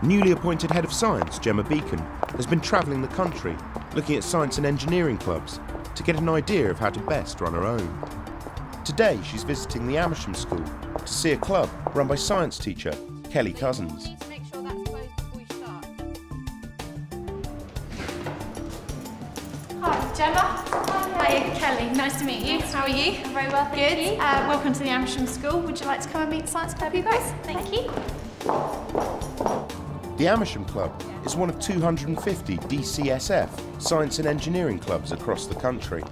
Newly appointed Head of Science, Gemma Beacon, has been travelling the country looking at science and engineering clubs to get an idea of how to best run her own. Today she's visiting the Amersham school to see a club run by science teacher Kelly Cousins. Hi, Gemma. Hi, Kelly. Nice to meet you. How are you? I'm very well, thank you. Welcome to the Amersham School. Would you like to come and meet the Science Club, you guys? Thank you. The Amersham Club is one of 250 DCSF science and engineering clubs across the country.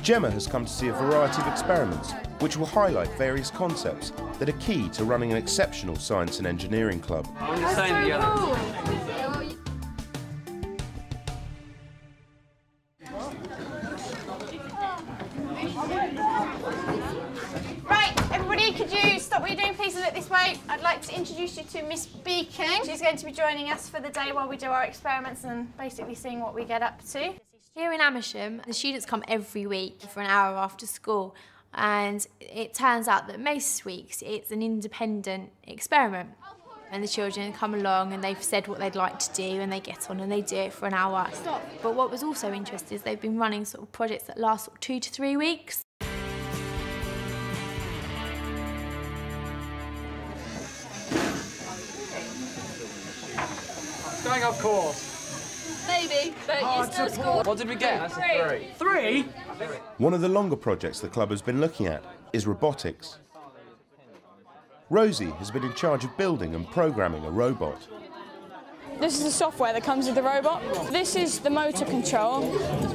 Gemma has come to see a variety of experiments which will highlight various concepts that are key to running an exceptional science and engineering club. Right, everybody, could you stop what you're doing, please, and look this way? I'd like to introduce you to Miss Beacon. She's going to be joining us for the day while we do our experiments and basically seeing what we get up to. Here in Amersham, the students come every week for an hour after school, and it turns out that most weeks it's an independent experiment. And the children come along and they've said what they'd like to do and they get on and they do it for an hour. But what was also interesting is they've been running sort of projects that last sort of 2 to 3 weeks. Going off course. Maybe, but you still scored. What did we get? That's a 3. 3? One of the longer projects the club has been looking at is robotics. Rosie has been in charge of building and programming a robot. This is the software that comes with the robot. This is the motor control,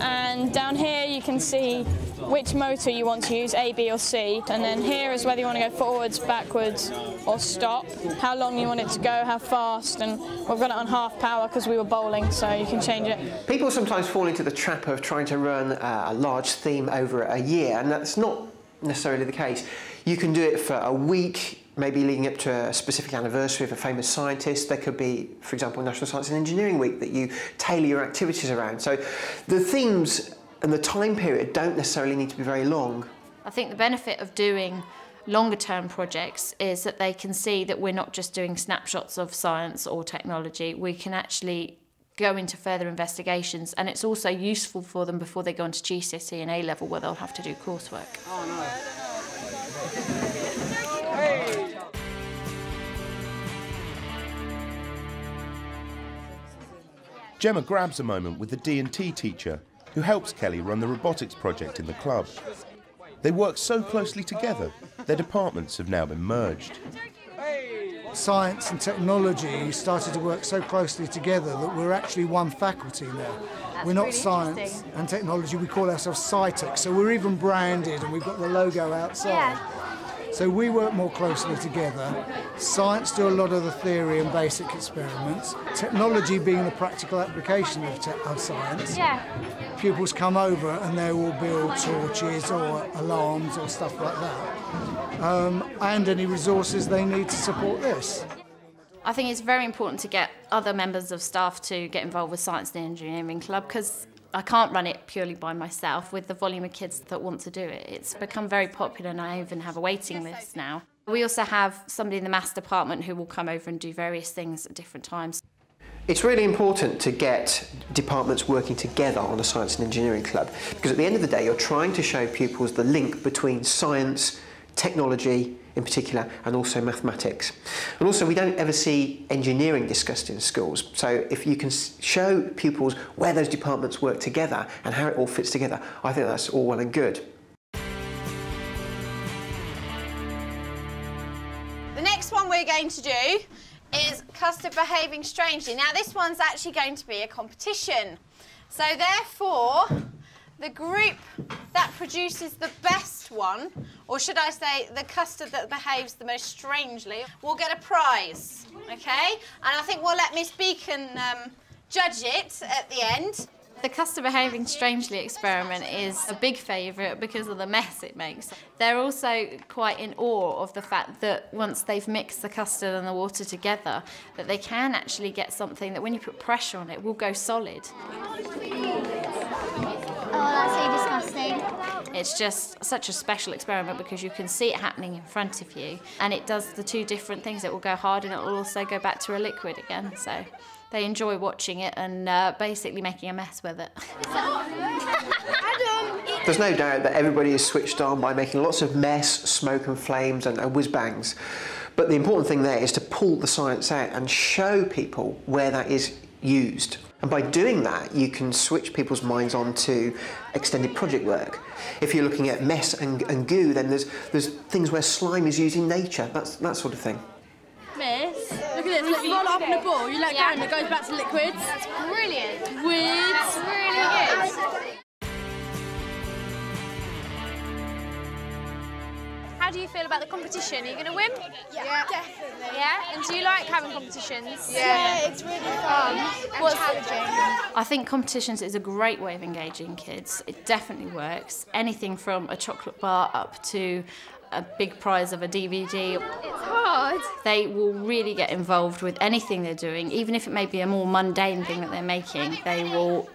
and down here you can see which motor you want to use, A, B or C, and then here is whether you want to go forwards, backwards or stop, how long you want it to go, how fast, and we've got it on half power because we were bowling, so you can change it. People sometimes fall into the trap of trying to run a large theme over a year, and that's not necessarily the case. You can do it for a week, maybe leading up to a specific anniversary of a famous scientist. There could be, for example, National Science and Engineering Week that you tailor your activities around. So the themes and the time period don't necessarily need to be very long. I think the benefit of doing longer term projects is that they can see that we're not just doing snapshots of science or technology. We can actually go into further investigations, and it's also useful for them before they go into GCSE and A-level where they'll have to do coursework. Oh, no. Gemma grabs a moment with the D&T teacher who helps Kelly run the robotics project in the club. They work so closely together, their departments have now been merged. Science and technology started to work so closely together that we're actually one faculty now. We're not science and technology, we call ourselves SciTech, so we're even branded and we've got the logo outside. Yeah. So we work more closely together. Science do a lot of the theory and basic experiments. Technology being the practical application of science. Yeah. Pupils come over and they will build torches or alarms or stuff like that. And any resources they need to support this. I think it's very important to get other members of staff to get involved with Science and Engineering Club, because I can't run it purely by myself with the volume of kids that want to do it. It's become very popular and I even have a waiting list now. We also have somebody in the maths department who will come over and do various things at different times. It's really important to get departments working together on a Science and Engineering Club, because at the end of the day you're trying to show pupils the link between science, technology in particular, and also mathematics. And also we don't ever see engineering discussed in schools, so if you can show pupils where those departments work together and how it all fits together, I think that's all well and good. The next one we're going to do is custard behaving strangely. Now this one's actually going to be a competition, so therefore the group that produces the best one, or should I say the custard that behaves the most strangely, will get a prize, okay? And I think we'll let Miss Beacon judge it at the end. The custard behaving strangely experiment is a big favourite because of the mess it makes. They're also quite in awe of the fact that once they've mixed the custard and the water together, that they can actually get something that when you put pressure on it will go solid. that's really disgusting. It's just such a special experiment because you can see it happening in front of you, and it does the two different things. It will go hard and it will also go back to a liquid again. So they enjoy watching it and basically making a mess with it. There's no doubt that everybody is switched on by making lots of mess, smoke and flames and whiz-bangs. But the important thing there is to pull the science out and show people where that is used. And by doing that, you can switch people's minds on to extended project work. If you're looking at mess and goo, then there's things where slime is used in nature, that sort of thing. Miss, look at this, look, you roll it up in a ball, you let go and it goes back to liquids. That's brilliant. That's really good. How do you feel about the competition? Are you going to win? Yeah, definitely. Yeah? And do you like having competitions? Yeah, it's really fun and challenging. I think competitions is a great way of engaging kids. It definitely works. Anything from a chocolate bar up to a big prize of a DVD. It's hard. They will really get involved with anything they're doing, even if it may be a more mundane thing that they're making. They will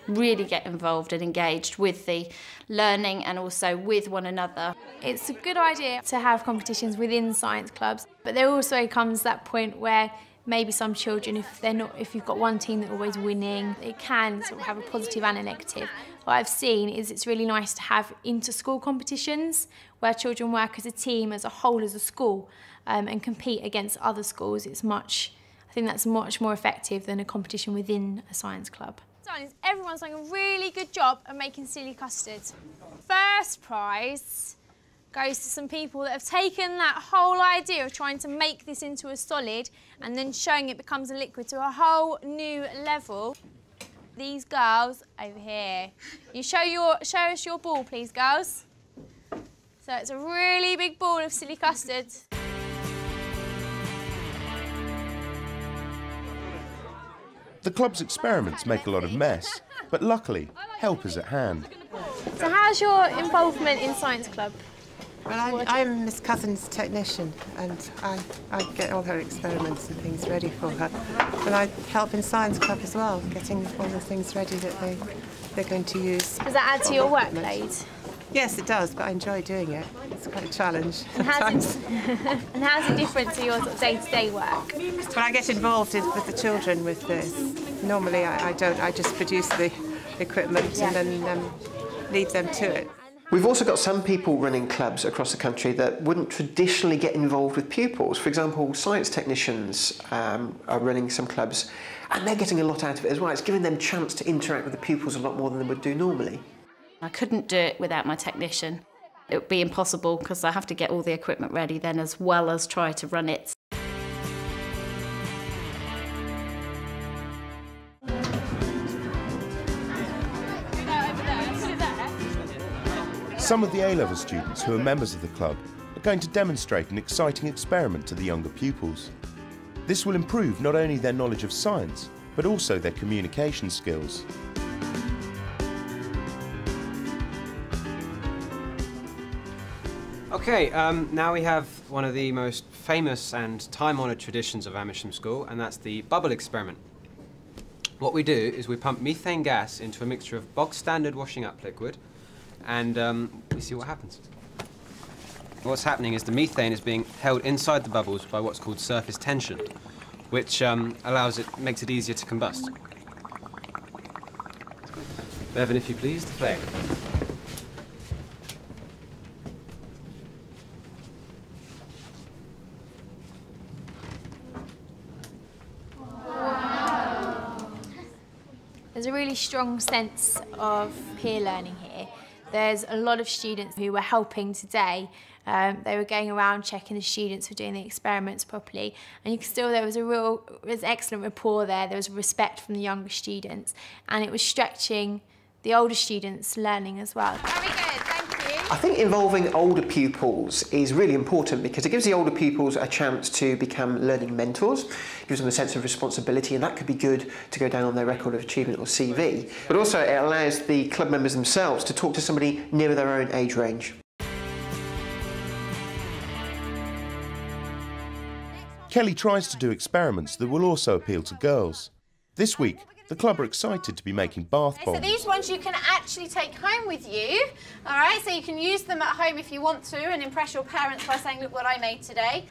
really get involved and engaged with the learning and also with one another. It's a good idea to have competitions within science clubs, but there also comes that point where maybe some children, if you've got one team that's always winning, it can sort of have a positive and a negative. What I've seen is it's really nice to have inter-school competitions where children work as a team, as a whole, as a school, and compete against other schools. I think that's much more effective than a competition within a science club. Everyone's doing a really good job of making silly custard. First prize goes to some people that have taken that whole idea of trying to make this into a solid and then showing it becomes a liquid to a whole new level. These girls over here. You show us your ball, please, girls. So it's a really big ball of silly custard. The club's experiments make a lot of mess, but luckily, help is at hand. So how's your involvement in Science Club? Well, I'm Miss Cousin's technician, and I get all her experiments and things ready for her. And I help in Science Club as well, getting all the things ready that they're going to use. Does that add to your workload? Yes, it does, but I enjoy doing it. It's quite a challenge. And how's it different to your sort of day-to-day work? When I get involved with the children with this, normally I don't. I just produce the equipment and then leave them to it. We've also got some people running clubs across the country that wouldn't traditionally get involved with pupils. For example, science technicians are running some clubs, and they're getting a lot out of it as well. It's giving them a chance to interact with the pupils a lot more than they would do normally. I couldn't do it without my technician. It would be impossible because I have to get all the equipment ready then as well as try to run it. Some of the A-level students who are members of the club are going to demonstrate an exciting experiment to the younger pupils. This will improve not only their knowledge of science, but also their communication skills. Okay, now we have one of the most famous and time-honoured traditions of Amersham School, and that's the bubble experiment. What we do is we pump methane gas into a mixture of bog-standard washing-up liquid, and we see what happens. What's happening is the methane is being held inside the bubbles by what's called surface tension, which makes it easier to combust. Bevan, if you please, the flame. There's a really strong sense of peer learning here. There's a lot of students who were helping today. They were going around checking the students were doing the experiments properly, and you could still, there was excellent rapport there. There was respect from the younger students, and it was stretching the older students' learning as well. Very good, thank you. I think involving older pupils is really important because it gives the older pupils a chance to become learning mentors, gives them a sense of responsibility, and that could be good to go down on their record of achievement or CV. But also it allows the club members themselves to talk to somebody nearer their own age range. Kelly tries to do experiments that will also appeal to girls. This week, the the club are excited to be making bath bombs. So these ones you can actually take home with you, all right? So you can use them at home if you want to and impress your parents by saying, look what I made today.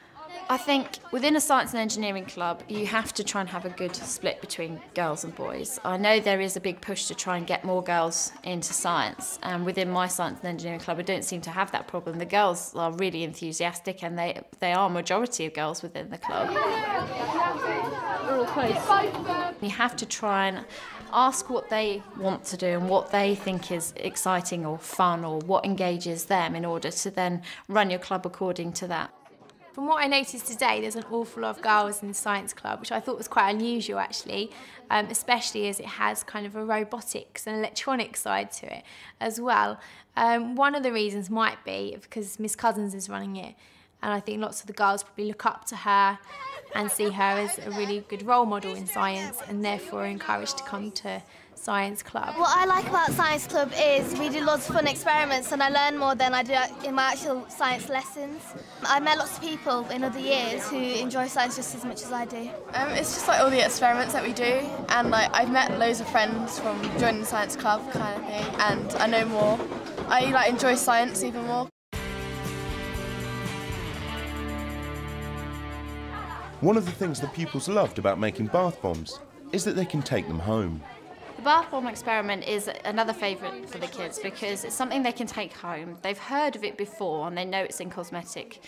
I think within a science and engineering club, you have to try and have a good split between girls and boys. I know there is a big push to try and get more girls into science, and within my science and engineering club, I don't seem to have that problem. The girls are really enthusiastic, and they are a majority of girls within the club. We're all close. You have to try and ask what they want to do and what they think is exciting or fun or what engages them in order to then run your club according to that. From what I noticed today, there's an awful lot of girls in the science club, which I thought was quite unusual actually, especially as it has kind of a robotics and electronic side to it as well. One of the reasons might be because Miss Cousins is running it, and I think lots of the girls probably look up to her and see her as a really good role model in science, and therefore are encouraged to come to Science Club. What I like about Science Club is we do lots of fun experiments and I learn more than I do in my actual science lessons. I've met lots of people in other years who enjoy science just as much as I do. It's just like all the experiments that we do, and like I've met loads of friends from joining the Science Club kind of thing, and I know more. I enjoy science even more. One of the things the pupils loved about making bath bombs is that they can take them home. The bath bomb experiment is another favourite for the kids because it's something they can take home. They've heard of it before and they know it's in cosmetic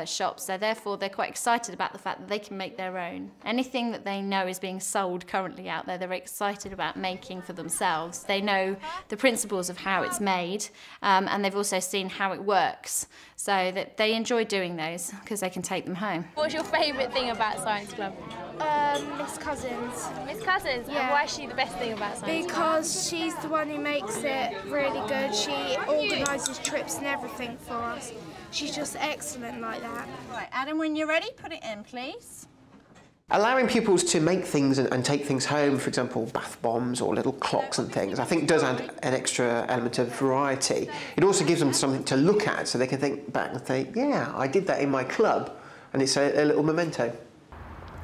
shops, so therefore they're quite excited about the fact that they can make their own. Anything that they know is being sold currently out there, they're excited about making for themselves. They know the principles of how it's made, and they've also seen how it works, so that they enjoy doing those because they can take them home. What's your favourite thing about Science Club? Miss Cousins. Miss Cousins? Yeah. And why is she the best thing about Science Club? Because she's the one who makes it really good. She organises trips and everything for us. She's just excellent like that. Right, Adam, when you're ready, put it in, please. Allowing pupils to make things and take things home, for example, bath bombs or little clocks and things, I think does add an extra element of variety. It also gives them something to look at so they can think back and think, yeah, I did that in my club, and it's a little memento.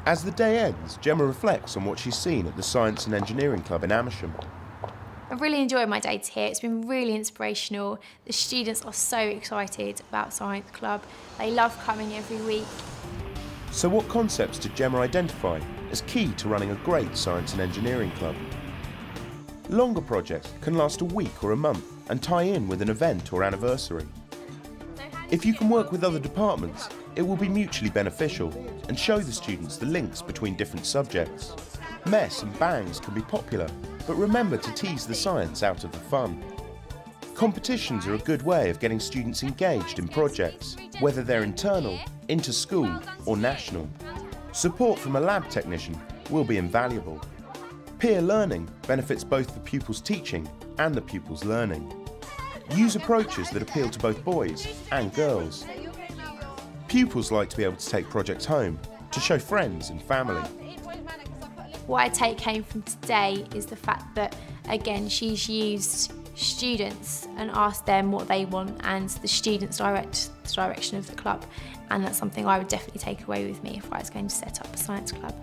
As the day ends, Gemma reflects on what she's seen at the Science and Engineering Club in Amersham. I've really enjoyed my day here. It's been really inspirational. The students are so excited about Science Club. They love coming every week. So what concepts did Gemma identify as key to running a great Science and Engineering Club? Longer projects can last a week or a month and tie in with an event or anniversary. If you can work with other departments, it will be mutually beneficial and show the students the links between different subjects. Mess and bangs can be popular, but remember to tease the science out of the fun. Competitions are a good way of getting students engaged in projects, whether they're internal, inter-school or national. Support from a lab technician will be invaluable. Peer learning benefits both the pupils' teaching and the pupils' learning. Use approaches that appeal to both boys and girls. Pupils like to be able to take projects home to show friends and family. What I take home from today is the fact that, again, she's used students and asked them what they want, and the students direct the direction of the club, and that's something I would definitely take away with me if I was going to set up a science club.